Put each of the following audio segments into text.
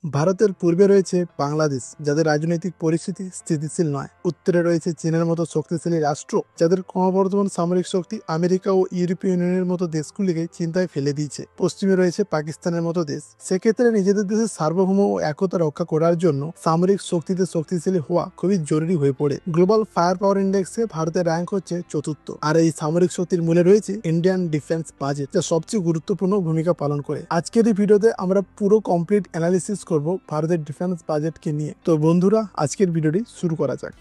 ভারতের পূর্বে রয়েছে বাংলাদেশ, যাদের রাজনৈতিক পরিস্থিতি স্থিতিশীল নয়। উত্তরে রয়েছে চীনের মতো শক্তিশালী রাষ্ট্র, যাদের ক্রমবর্ধমান সামরিক শক্তি আমেরিকা ও ইউরোপীয় ইউনিয়নের মতো দেশগুলিকে চিন্তায় ফেলে দিয়েছে। পশ্চিমে রয়েছে পাকিস্তানের মতো দেশ। সেক্ষেত্রে নিজেদের দেশের সার্বভৌম ও একতা রক্ষা করার জন্য সামরিক শক্তিতে শক্তিশালী হওয়া খুবই জরুরি হয়ে পড়ে। গ্লোবাল ফায়ার পাওয়ার ইন্ডেক্সে ভারতের র্যাঙ্ক হচ্ছে চতুর্থ। আর এই সামরিক শক্তির মূলে রয়েছে ইন্ডিয়ান ডিফেন্স বাজেট, যা সবচেয়ে গুরুত্বপূর্ণ ভূমিকা পালন করে। আজকের এই ভিডিওতে আমরা পুরো কমপ্লিট অ্যানালিসিস করব ভারতের ডিফেন্স বাজেটকে নিয়ে। তো বন্ধুরা, আজকের ভিডিওটি শুরু করা যাক।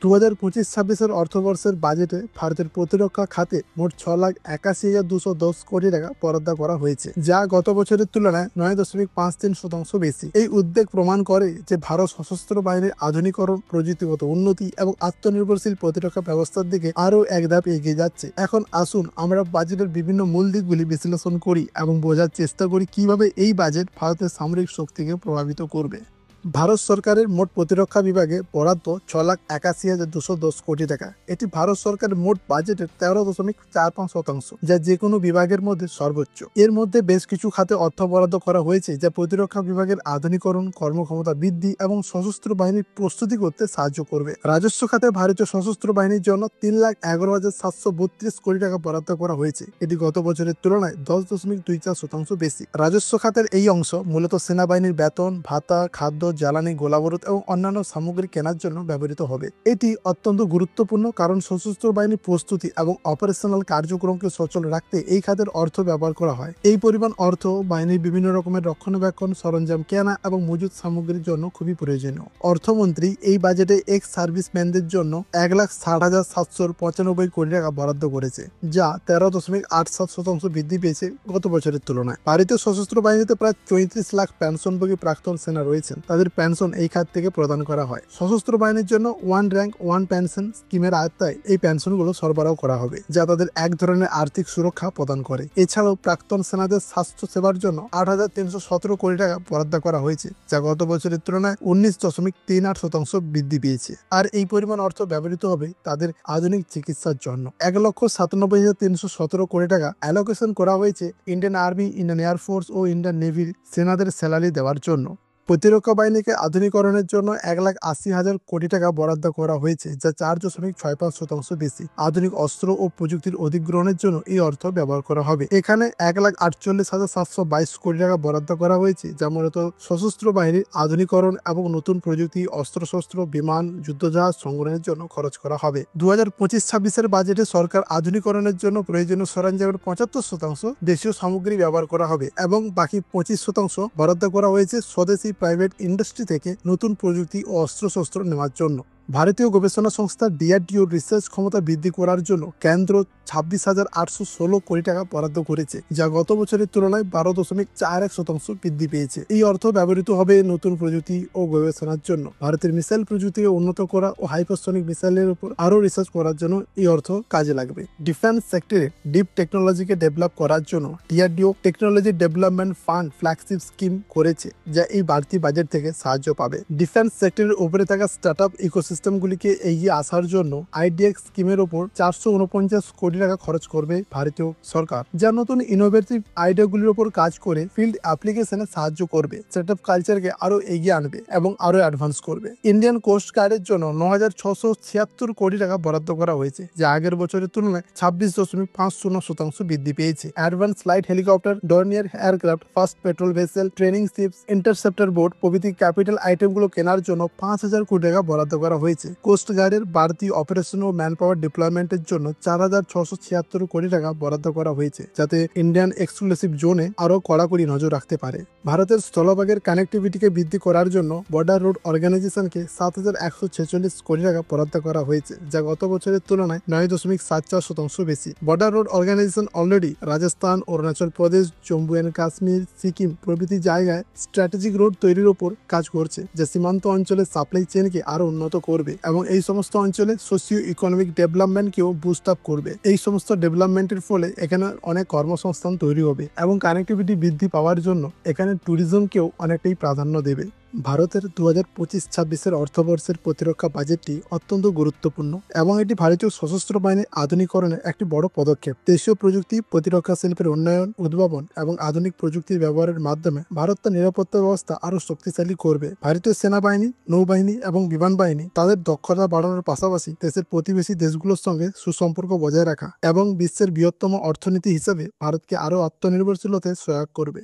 2025-26 অর্থবর্ষের বাজেটে ভারতের প্রতিরক্ষা খাতে মোট 6,81,210 কোটি টাকা বরাদ্দ করা হয়েছে, যা গত বছরের তুলনায় 9.53% বেশি। এই উদ্বেগ প্রমাণ করে যে ভারত সশস্ত্র বাহিনীর আধুনিকরণ, প্রযুক্তিগত উন্নতি এবং আত্মনির্ভরশীল প্রতিরক্ষা ব্যবস্থার দিকে আরও এক ধাপ এগিয়ে যাচ্ছে। এখন আসুন আমরা বাজেটের বিভিন্ন মূল দিকগুলি বিশ্লেষণ করি এবং বোঝার চেষ্টা করি কিভাবে এই বাজেট ভারতের সামরিক শক্তিকে প্রভাবিত করবে। ভারত সরকারের মোট প্রতিরক্ষা বিভাগে বরাদ্দ 6,81,210 কোটি টাকা। এটি ভারত সরকারের মোট বাজেটের 13.45%, যা যে কোনো বিভাগের মধ্যে সর্বোচ্চ। এর মধ্যে বেশ কিছু খাতে অর্থ বরাদ্দ করা হয়েছে যা প্রতিরক্ষা বিভাগের আধুনিকরণ, কর্মক্ষমতা বৃদ্ধি এবং সশস্ত্র বাহিনীর প্রস্তুতি করতে সাহায্য করবে। রাজস্ব খাতে ভারতীয় সশস্ত্র বাহিনীর জন্য 3,11,732 কোটি টাকা বরাদ্দ করা হয়েছে। এটি গত বছরের তুলনায় 10.24% বেশি। রাজস্ব খাতের এই অংশ মূলত সেনাবাহিনীর বেতন, ভাতা, খাদ্য, জ্বালানি, গোলাবারুদ এবং অন্যান্য সামগ্রী কেনার জন্য ব্যবহৃত হবে। এটি অত্যন্ত গুরুত্বপূর্ণ কারণ সশস্ত্র বাহিনীর প্রস্তুতি এবং অপারেশনাল কার্যক্রমকে সচল রাখতে এই খাতের অর্থ ব্যবহার করা হয়। এই পরিমাণ অর্থ বাহিনীর বিভিন্ন রকমের রক্ষণাবেক্ষণ, সরঞ্জাম কেনা এবং মজুত সামগ্রীর জন্য খুবই প্রয়োজনীয়। অর্থমন্ত্রী এই বাজেটে এক্স সার্ভিসম্যানদের জন্য 1,60,795 কোটি টাকা বরাদ্দ করেছে, যা 13.87% বৃদ্ধি পেয়েছে গত বছরের তুলনায়। ভারতীয় সশস্ত্র বাহিনীতে প্রায় 34 লাখ পেনশনভোগী প্রাক্তন সেনা রয়েছেন। তাদের পেনশন এই খাত থেকে প্রদান করা হয়। সশস্ত্র বাহিনীর জন্য ওয়ান র্যাঙ্ক ওয়ান পেনশন স্কিমের আওতায় এই পেনশনগুলো সরবরাহ করা হবে, যা তাদের এক ধরনের আর্থিক সুরক্ষা প্রদান করে। এছাড়াও প্রাক্তন সেনাদের স্বাস্থ্য সেবার জন্য 8,317 কোটি টাকা বরাদ্দ করা হয়েছে, যা গত বছরের তুলনায় 19.38% বৃদ্ধি পেয়েছে। আর এই পরিমাণ অর্থ ব্যবহৃত হবে তাদের আধুনিক চিকিৎসার জন্য। 1,97,317 কোটি টাকা অ্যালোকেশন করা হয়েছে ইন্ডিয়ান আর্মি, ইন্ডিয়ান এয়ারফোর্স ও ইন্ডিয়ান নেভির সেনাদের স্যালারি দেওয়ার জন্য। প্রতিরক্ষা বাহিনীকে আধুনিকরণের জন্য 1,80,000 কোটি টাকা বরাদ্দ করা হয়েছে, যা 4.65% বেশি। আধুনিক অস্ত্র ও প্রযুক্তির অধিগ্রহণের জন্য এই অর্থ ব্যবহার করা হবে। এখানে 1,48,722 কোটি টাকা বরাদ্দ করা হয়েছে, যা মূলত সশস্ত্র বাহিনীর আধুনিকরণ এবং নতুন প্রযুক্তি, অস্ত্রশস্ত্র, বিমান, যুদ্ধজাহাজ সংগ্রহের জন্য খরচ করা হবে। 2025-26 বাজেটে সরকার আধুনিকরণের জন্য প্রয়োজনীয় সরঞ্জামের 75% দেশীয় সামগ্রী ব্যবহার করা হবে এবং বাকি 25% বরাদ্দ করা হয়েছে স্বদেশী প্রাইভেট ইন্ডাস্ট্রি থেকে নতুন প্রযুক্তি ও অস্ত্রশস্ত্র নেওয়ার জন্য। ভারতীয় গবেষণা সংস্থা ডিআরডিও রিসার্চ ক্ষমতা বৃদ্ধি করার জন্য কেন্দ্র 26,816 কোটি টাকা বরাদ্দ করেছে, যা গত বছরের তুলনায় 12.41% বৃদ্ধি পেয়েছে। এই অর্থ ব্যবহৃত হবে নতুন প্রযুক্তি ও গবেষণার জন্য। ভারতের মিসাইল প্রযুক্তিকে উন্নত করা ও হাইপারসনিক মিসাইলের উপর আরও রিসার্চ করার জন্য এই অর্থ কাজে লাগবে। ডিফেন্স সেক্টরে ডিপ টেকনোলজিকে ডেভেলপ করার জন্য DRDO technology development fund flagship scheme করেছে, যা এই বাড়তি বাজেট থেকে সাহায্য পাবে। ডিফেন্স সেক্টরের উপরে থাকা স্টার্ট আপ ইকোসিস্টেমগুলিকে এগিয়ে আসার জন্য আইডিএক্স স্কিমের উপর 449 কোটি টাকা খরচ করবে ভারতীয় সরকার, যা নতুন ইনোভেটিভ আইডিয়াগুলির উপর কাজ করে ফিল্ড অ্যাপ্লিকেশনে সাহায্য করবে, সেটআপ কালচারকে আরো এগিয়ে আনবে এবং আরো অ্যাডভান্স করবে। ইন্ডিয়ান কোস্ট গার্ডের জন্য 9,676 কোটি টাকা বরাদ্দ করা হয়েছে, যা আগের বছরের তুলনায় 26.50% বৃদ্ধি পেয়েছে। Advance light helicopter, Dornier aircraft, fast petrol vessel, training ships, interceptor boat প্রভৃতি ক্যাপিটাল আইটেমগুলো কেনার জন্য 5,000 কোটি টাকা বরাদ্দ করা হয়েছে। কোস্ট গার্ডের বাড়তি অপারেশন ও ম্যান পাওয়ার ডিপ্লয়মেন্টের জন্য 4,676 কোটি টাকা বরাদ্দ করা হয়েছে, যাতে ইন্ডিয়ান এক্সক্লুসিভ জোনে আরো কড়াকড়ি নজর রাখতে পারে। ভারতের স্থলভাগের কানেক্টিভিটিকে বৃদ্ধি করার জন্য বর্ডার রোড অর্গানাইজেশনকে 7,146 কোটি টাকা বরাদ্দ করা হয়েছে, যা গত বছরের তুলনায় 9.74% বেশি। Border road organisation already Rajasthan, Arunachal Pradesh, Jammu and Kashmir, Sikkim প্রভৃতি জায়গায় স্ট্র্যাটেজিক রোড তৈরির উপর কাজ করছে, যা সীমান্ত অঞ্চলের সাপ্লাই চেনকে আরো উন্নত করবে এবং এই সমস্ত অঞ্চলে সোশিও ইকোনমিক ডেভেলপমেন্টকেও বুস্ট আপ করবে। এই সমস্ত ডেভেলপমেন্টের ফলে এখানে অনেক কর্মসংস্থান তৈরি হবে এবং কানেক্টিভিটি বৃদ্ধি পাওয়ার জন্য এখানে ট্যুরিজমকেও অনেকটাই প্রাধান্য দেবে। ভারতের 2025-26 অর্থবর্ষের প্রতিরক্ষা বাজেটটি অত্যন্ত গুরুত্বপূর্ণ এবং এটি ভারতীয় সশস্ত্র বাহিনীর আধুনিকরণের একটি বড় পদক্ষেপ। দেশীয় প্রযুক্তি, প্রতিরক্ষা শিল্পের উন্নয়ন, উদ্ভাবন এবং আধুনিক প্রযুক্তির ব্যবহারের মাধ্যমে ভারত তার নিরাপত্তা ব্যবস্থা আরও শক্তিশালী করবে। ভারতীয় সেনাবাহিনী, নৌবাহিনী এবং বিমান বাহিনী তাদের দক্ষতা বাড়ানোর পাশাপাশি দেশের প্রতিবেশী দেশগুলোর সঙ্গে সুসম্পর্ক বজায় রাখা এবং বিশ্বের বৃহত্তম অর্থনীতি হিসেবে ভারতকে আরও আত্মনির্ভরশীল হতে সহায়ক করবে।